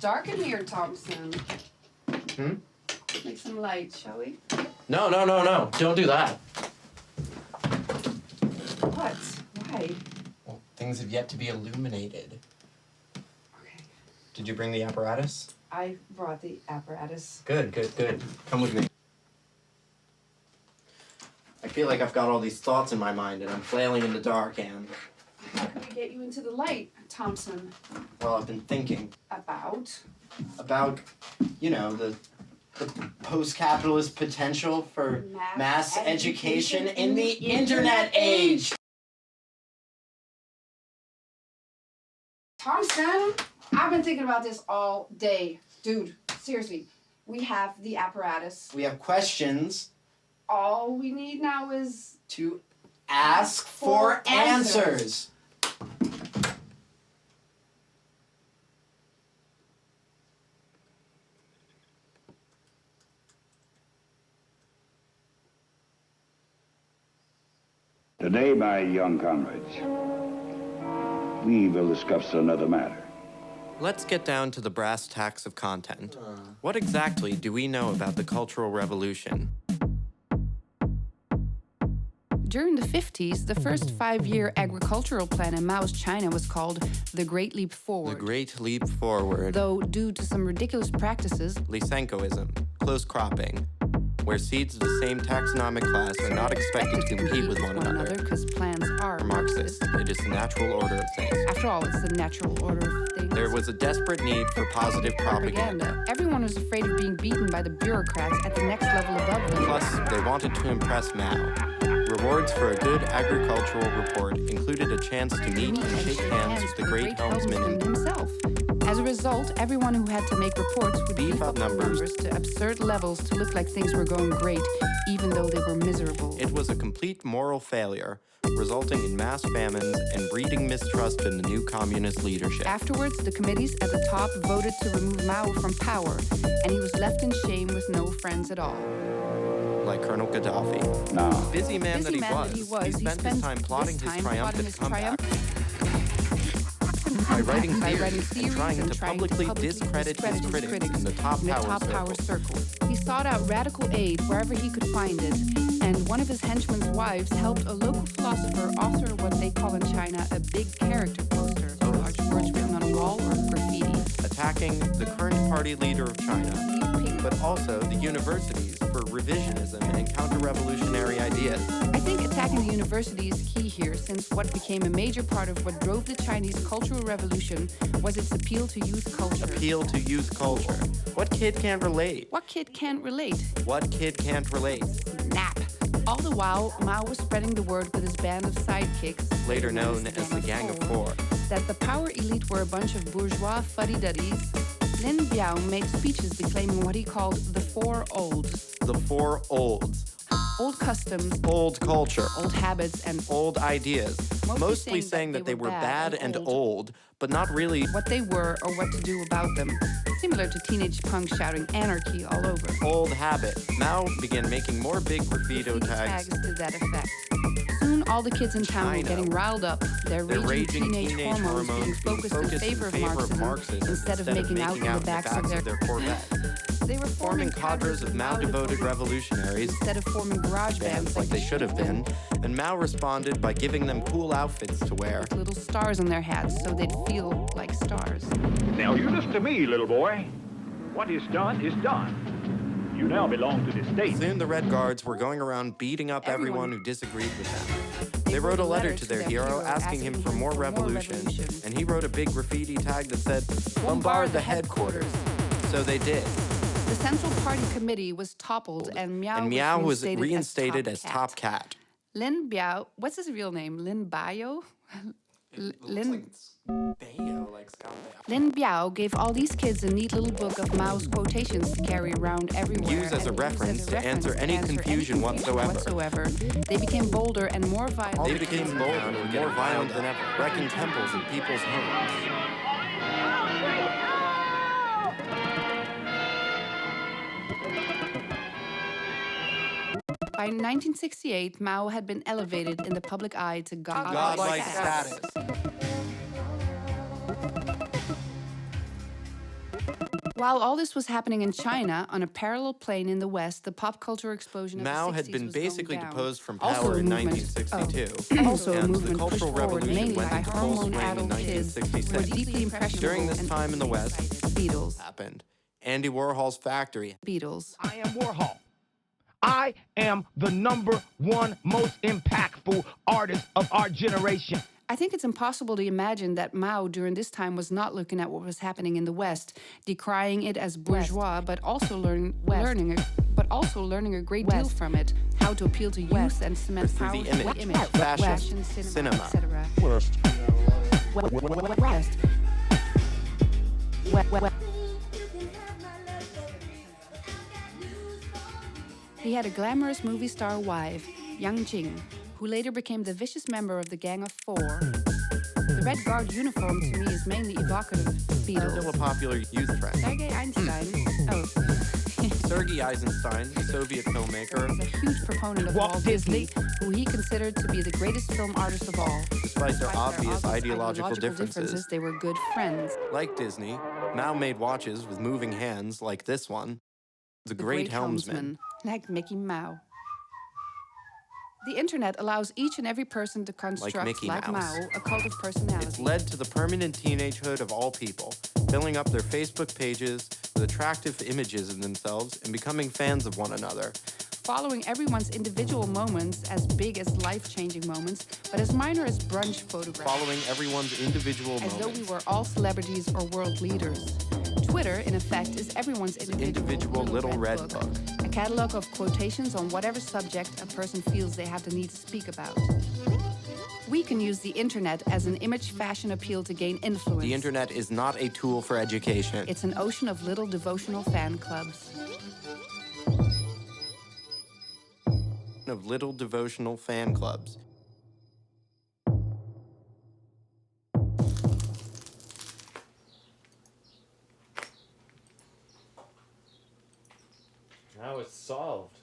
dark in here, Thompson. Hmm? Make some light, shall we? No. Don't do that. What? Why? Well, things have yet to be illuminated. Okay. Did you bring the apparatus? I brought the apparatus. Good. Come with me. I feel like I've got all these thoughts in my mind and I'm flailing in the dark, Anne. How can we get you into the light, Thompson? Well, I've been thinking About, you know, the post-capitalist potential for mass education in the internet age. Thompson, I've been thinking about this all day. Dude, seriously, we have the apparatus. We have questions All we need now is... to ask for answers. Today, my young comrades, we will discuss another matter. Let's get down to the brass tacks of content. What exactly do we know about the Cultural Revolution? During the 50s, the first 5-year agricultural plan in Mao's China was called the Great Leap Forward. The Great Leap Forward. Though, due to some ridiculous practices, Lysenkoism, close cropping, where seeds of the same taxonomic class are not expected to compete with one another. Because plants are For Marxists, it is the natural order of things. After all, it's the natural order of things. There was a desperate need for positive propaganda. Everyone was afraid of being beaten by the bureaucrats at the next level above them. Plus, they wanted to impress Mao. Rewards for a good agricultural report included a chance to meet and shake hands with the great helmsman himself. As a result, everyone who had to make reports would beef up numbers to absurd levels to look like things were going great, even though they were miserable. It was a complete moral failure, resulting in mass famines and breeding mistrust in the new communist leadership. Afterwards, the committees at the top voted to remove Mao from power, and he was left in shame with no friends at all. Like Colonel Gaddafi. Now, Busy man that he spent his time plotting his triumphant comeback. By writing theories and trying to publicly discredit his critics in the top power circle. He sought out radical aid wherever he could find it, and one of his henchman's wives helped a local philosopher author what they call in China a big character poster, large words written on a wall or graffiti. Attacking the current party leader of China, but also the universities for revisionism and counter-revolutionary ideas. I think attacking the university is key here, since what became a major part of what drove the Chinese Cultural Revolution was its appeal to youth culture. Appeal to youth culture. What kid can't relate? What kid can't relate? What kid can't relate? Nap. All the while, Mao was spreading the word with his band of sidekicks, later known as the Gang of Four, that the power elite were a bunch of bourgeois fuddy-duddies. Lin Biao made speeches declaiming what he called the Four Olds. The Four Olds. Old customs, old culture, old habits, and old ideas. Mostly saying that they were bad and old, but not really what they were or what to do about them. Similar to teenage punks shouting anarchy all over. Old habit. Mao began making more big graffiti tags to that effect. Soon, all the kids in town were getting riled up, their raging teenage hormones being focused in favor of Marxism instead of making out in the backs of their Corvettes. They were forming cadres of Mao-devoted revolutionaries instead of forming garage bands like they should have been, and Mao responded by giving them cool outfits to wear. With little stars on their hats so they'd feel like stars. Now you listen to me, little boy. What is done is done. You now belong to the state. Soon the Red Guards were going around beating up everyone who disagreed with them. They wrote a letter to their hero asking him for more revolution, and he wrote a big graffiti tag that said, "Bombard the headquarters." So they did. The Central Party Committee was toppled, and Miao was reinstated as top cat. Lin Biao, what's his real name? Lin Biao? Lin Biao gave all these kids a neat little book of Mao's quotations to carry around everywhere. Use as a reference to answer any confusion whatsoever. They became bolder and more violent. They became bolder and more violent than ever, wrecking temples and people's homes. By 1968, Mao had been elevated in the public eye to godlike status. While all this was happening in China, on a parallel plane in the West, the pop culture explosion of Mao the 60s had been was going basically down. deposed from Also power a in movement- 1962. Also a and the movement Cultural pushed forward Revolution mainly went by into full swing in hormone-addled kids who were 1966. deeply impressionable During this and time in the West, Beatles. happened. Andy Warhol's factory. Beatles. I am Warhol. I am the #1 most impactful artist of our generation. I think it's impossible to imagine that Mao during this time was not looking at what was happening in the West, decrying it as bourgeois, but also learning a great deal from it, how to appeal to youth and cement Through power the through image, image, fashion, cinema, cinema. etc. West. West. He had a glamorous movie star wife, Yang Jing, who later became the vicious member of the Gang of Four. The Red Guard uniform to me is mainly evocative of Still a Beatles. popular youth trend. Sergei Einstein, Sergei Eisenstein, the Soviet filmmaker, was a huge proponent of Walt Walt Disney, Disney, who he considered to be the greatest film artist of all. despite their obvious ideological differences. They were good friends. Like Disney, Mao made watches with moving hands like this one. The Great Helmsman. Like Mickey Mao. The internet allows each and every person to construct, Mickey like Mouse. Mao, a cult of personality. It's led to the permanent teenagehood of all people, filling up their Facebook pages with attractive images of themselves and becoming fans of one another. Following everyone's individual moments as big as life-changing moments, but as minor as brunch photographs. Following everyone's individual As though we moments. were all celebrities or world leaders. Twitter, in effect, is everyone's individual little red book. A catalog of quotations on whatever subject a person feels they have the need to speak about. We can use the internet as an image fashion appeal to gain influence. The internet is not a tool for education. It's an ocean of little devotional fan clubs. Of little devotional fan clubs. Now it's solved.